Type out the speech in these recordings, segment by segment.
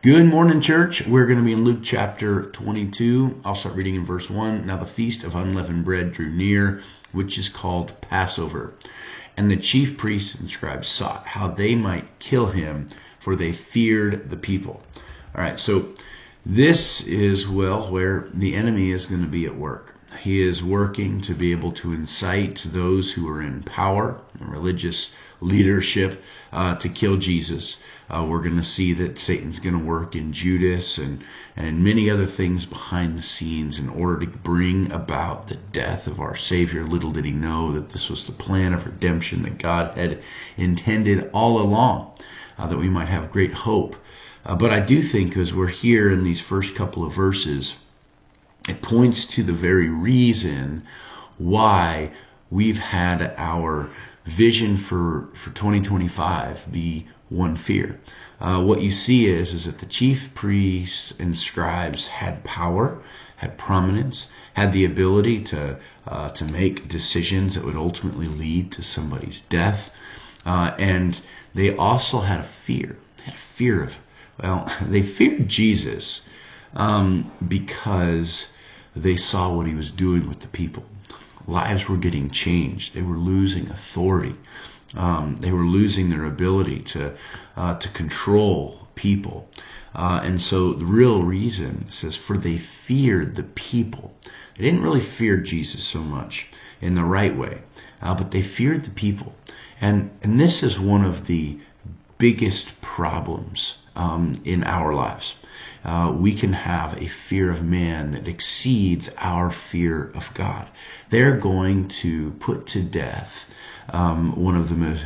Good morning, church. We're going to be in Luke chapter 22. I'll start reading in verse 1. Now the feast of unleavened bread drew near, which is called Passover. And the chief priests and scribes sought how they might kill him, for they feared the people. All right, so this is, where the enemy is going to be at work. He is working to be able to incite those who are in power and religious leadership to kill Jesus. We're going to see that Satan's going to work in Judas and many other things behind the scenes in order to bring about the death of our Savior. Little did he know that this was the plan of redemption that God had intended all along, that we might have great hope. But I do think as we're here in these first couple of verses, it points to the very reason why we've had our vision for 2025 be one fear. What you see is that the chief priests and scribes had power, had prominence, had the ability to make decisions that would ultimately lead to somebody's death, and they also had a fear. They had a fear of, they feared Jesus because they saw what he was doing with the people. Lives were getting changed. They were losing authority. They were losing their ability to control people. And so the real reason says, for they feared the people. They didn't really fear Jesus so much in the right way, but they feared the people. And this is one of the biggest problems in our lives. We can have a fear of man that exceeds our fear of God. They're going to put to death one of the most,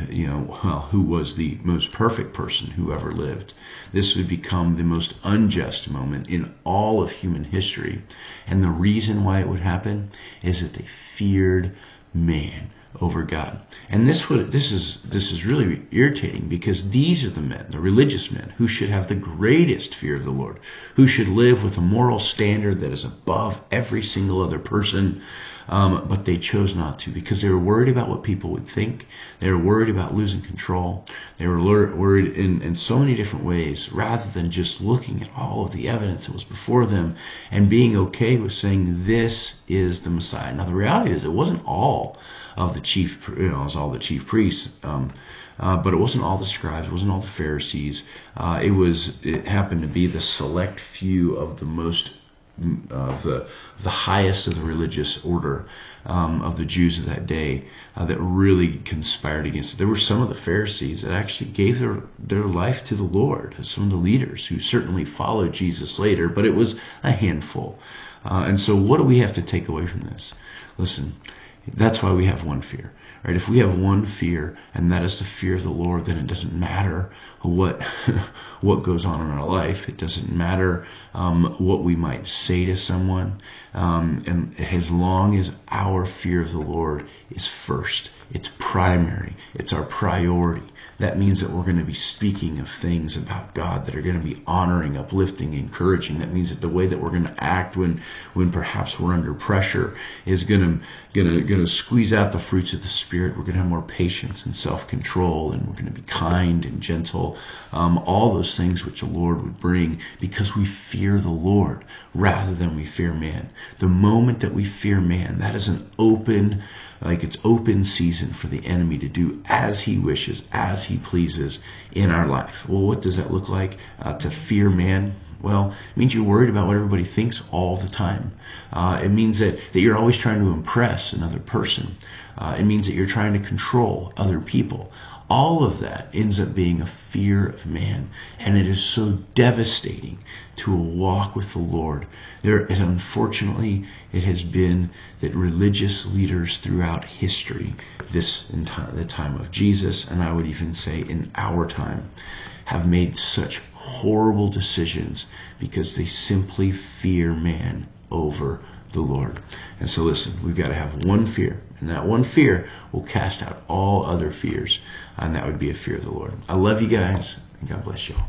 who was the most perfect person who ever lived. This would become the most unjust moment in all of human history. And the reason why it would happen is that they feared man over God. And this is really irritating, because these are the men, the religious men, who should have the greatest fear of the Lord, who should live with a moral standard that is above every single other person. But they chose not to, because they were worried about what people would think. They were worried about losing control. They were worried in so many different ways, rather than just looking at all of the evidence that was before them and being okay with saying, this is the Messiah. Now, the reality is, it wasn't all of the chief, it was all the chief priests, but it wasn't all the scribes, it wasn't all the Pharisees. It happened to be the select few of the most the highest of the religious order of the Jews of that day that really conspired against it. There were some of the Pharisees that actually gave their life to the Lord, some of the leaders who certainly followed Jesus later, but it was a handful. And so what do we have to take away from this? Listen, that's why we have one fear. Right? If we have one fear, and that is the fear of the Lord, then it doesn't matter what goes on in our life. It doesn't matter what we might say to someone. And as long as our fear of the Lord is first, it's primary, it's our priority, that means that we're going to be speaking of things about God that are going to be honoring, uplifting, encouraging. That means that the way that we're going to act when perhaps we're under pressure is going to squeeze out the fruits of the Spirit. We're going to have more patience and self-control, and we're going to be kind and gentle. All those things which the Lord would bring, because we fear the Lord rather than we fear man. The moment that we fear man, that is an open season for the enemy to do as he wishes, as he pleases in our life. Well, what does that look like? To fear man? Well, it means you're worried about what everybody thinks all the time. It means that you're always trying to impress another person. It means that you're trying to control other people. All of that ends up being a fear of man, and it is so devastating to a walk with the Lord. Unfortunately, it has been that religious leaders throughout history, the time of Jesus, and I would even say in our time, have made such horrible decisions because they simply fear man over the Lord. And so listen, we've got to have one fear, and that one fear will cast out all other fears, and that would be a fear of the Lord. I love you guys, and God bless you all.